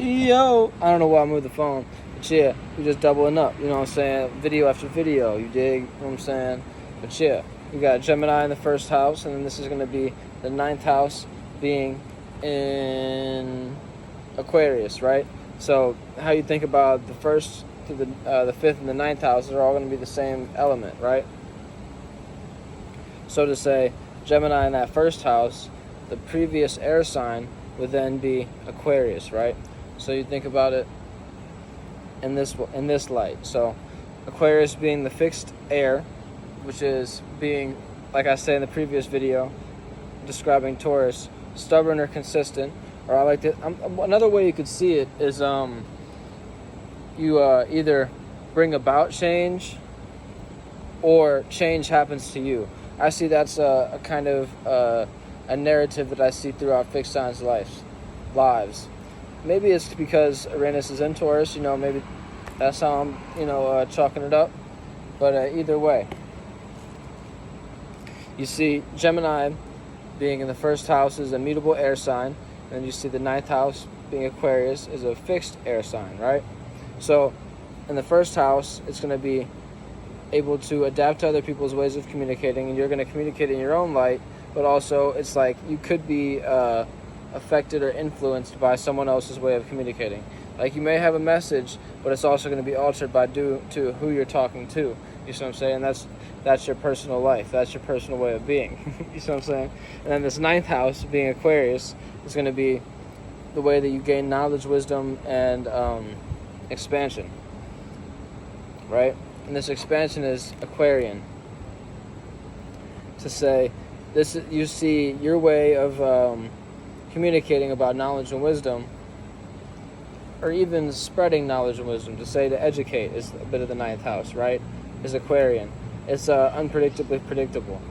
Yo, I don't know why I moved the phone, but yeah, we're just doubling up, you know what I'm saying? Video after video, you dig, you know what I'm saying? But yeah, you got Gemini in the first house, and then this is going to be the ninth house being in Aquarius, right? So how you think about the first to the fifth and the ninth house are all going to be the same element, right? So to say, Gemini in that first house, the previous air sign would then be Aquarius, right? So you think about it in this light. So Aquarius being the fixed air, which is being, like I said in the previous video, describing Taurus, stubborn or consistent. Or I like to. Another way you could see it is you either bring about change or change happens to you. I see that's a kind of a narrative that I see throughout fixed signs' lives. Maybe it's because Uranus is in Taurus, maybe that's how I'm, chalking it up. But either way, you see Gemini being in the first house is a mutable air sign, and you see the ninth house being Aquarius is a fixed air sign, right? So in the first house, it's going to be able to adapt to other people's ways of communicating, and you're going to communicate in your own light, but also it's like you could be affected or influenced by someone else's way of communicating. Like you may have a message, but it's also going to be altered by due to who you're talking to. You see what I'm saying? That's your personal life. That's your personal way of being. You see what I'm saying? And then this ninth house, being Aquarius, is going to be the way that you gain knowledge, wisdom, and expansion. Right? And this expansion is Aquarian. To say, this you see your way of communicating about knowledge and wisdom, or even spreading knowledge and wisdom. To say to educate is a bit of the ninth house, right? Is Aquarian. It's unpredictably predictable.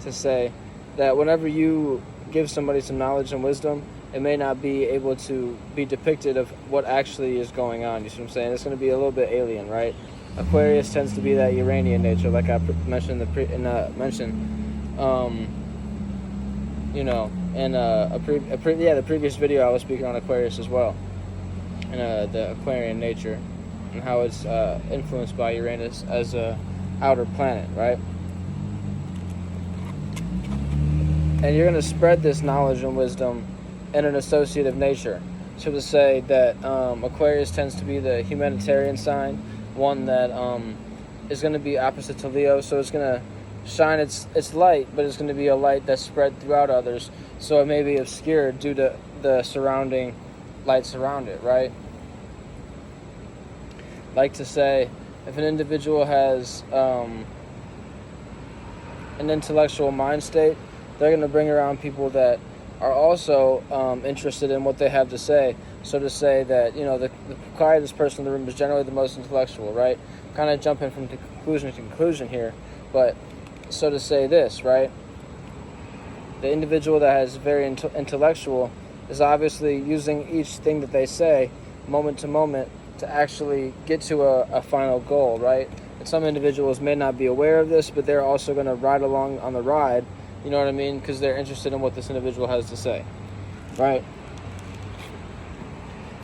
To say that whenever you give somebody some knowledge and wisdom, it may not be able to be depicted of what actually is going on. You see what I'm saying? It's going to be a little bit alien, right? Aquarius tends to be that Uranian nature, like I mentioned the previous video I was speaking on Aquarius as well, and the Aquarian nature, and how it's influenced by Uranus as a outer planet, right? And you're going to spread this knowledge and wisdom in an associative nature. So to say that Aquarius tends to be the humanitarian sign, one that is going to be opposite to Leo, so it's going to shine its light, but it's going to be a light that's spread throughout others, so it may be obscured due to the surrounding lights around it, right? Like to say, if an individual has an intellectual mind state, they're going to bring around people that are also interested in what they have to say. So to say that, the quietest person in the room is generally the most intellectual, right? Kind of jumping from conclusion to conclusion here. But so to say this, right? The individual that has very intellectual is obviously using each thing that they say moment to moment to actually get to a final goal, right? And some individuals may not be aware of this, but they're also going to ride along on the ride, you know what I mean? Because they're interested in what this individual has to say, right?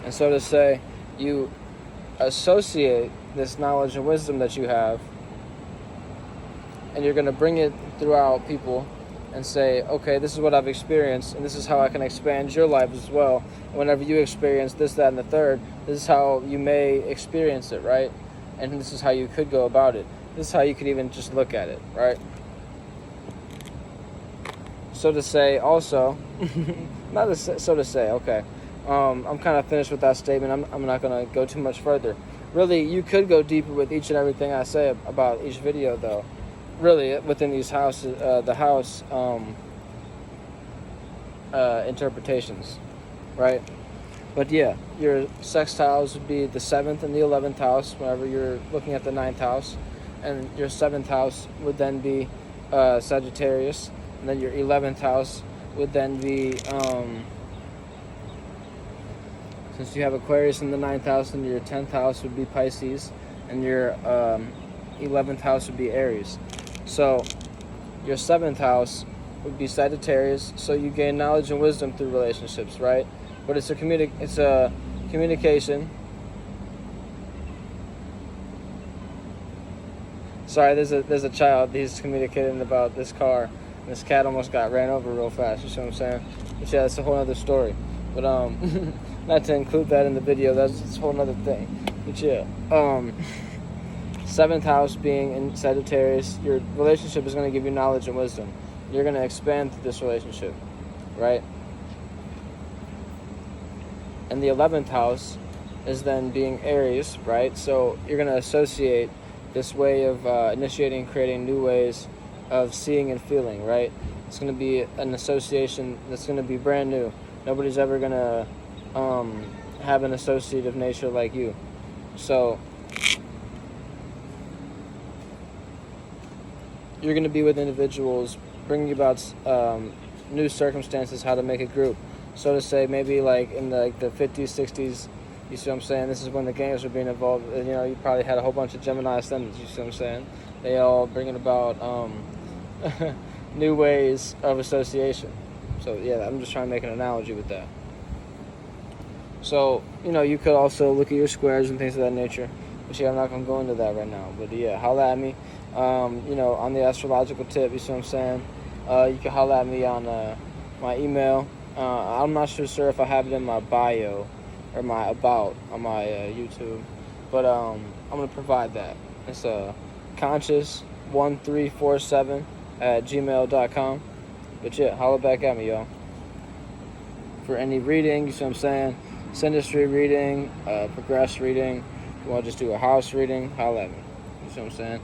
And so to say, you associate this knowledge and wisdom that you have, and you're going to bring it throughout people and say, okay, this is what I've experienced, and this is how I can expand your life as well. And whenever you experience this, that, and the third, this is how you may experience it, right? And this is how you could go about it. This is how you could even just look at it, right? So to say also, okay. I'm kind of finished with that statement. I'm not going to go too much further. Really, you could go deeper with each and everything I say about each video, though. Really, within these houses, the house interpretations, right? But yeah, your sextiles would be the 7th and the 11th house whenever you're looking at the 9th house. And your 7th house would then be Sagittarius. And then your 11th house would then be, since you have Aquarius in the 9th house, and your 10th house would be Pisces, and your 11th house would be Aries. So your 7th house would be Sagittarius. So you gain knowledge and wisdom through relationships, right? But it's a communication. Sorry, there's a child. He's communicating about this car. And this cat almost got ran over real fast. You see what I'm saying? But yeah, that's a whole other story. But not to include that in the video. That's a whole other thing. But yeah, 7th house being in Sagittarius, your relationship is going to give you knowledge and wisdom. You're going to expand through this relationship, right? And the 11th house is then being Aries, right? So you're going to associate this way of initiating and creating new ways of seeing and feeling, right? It's going to be an association that's going to be brand new. Nobody's ever going to have an associative nature like you. So you're going to be with individuals bringing about new circumstances, how to make a group. So to say, maybe like in the 50s, 60s, you see what I'm saying? This is when the games were being involved. You know, you probably had a whole bunch of Gemini ascendants, you see what I'm saying? They all bringing about new ways of association. So yeah, I'm just trying to make an analogy with that. So, you know, you could also look at your squares and things of that nature. But yeah, I'm not going to go into that right now. But yeah, holla at me. You know, on the astrological tip, you see what I'm saying? You can holla at me on my email. I'm not sure if I have it in my bio or my about on my YouTube. But I'm going to provide that. It's conscious1347@gmail.com. But yeah, holla back at me, y'all. For any reading, you see what I'm saying? Synastry reading, progress reading. If you want to just do a house reading, holla at me. You see what I'm saying?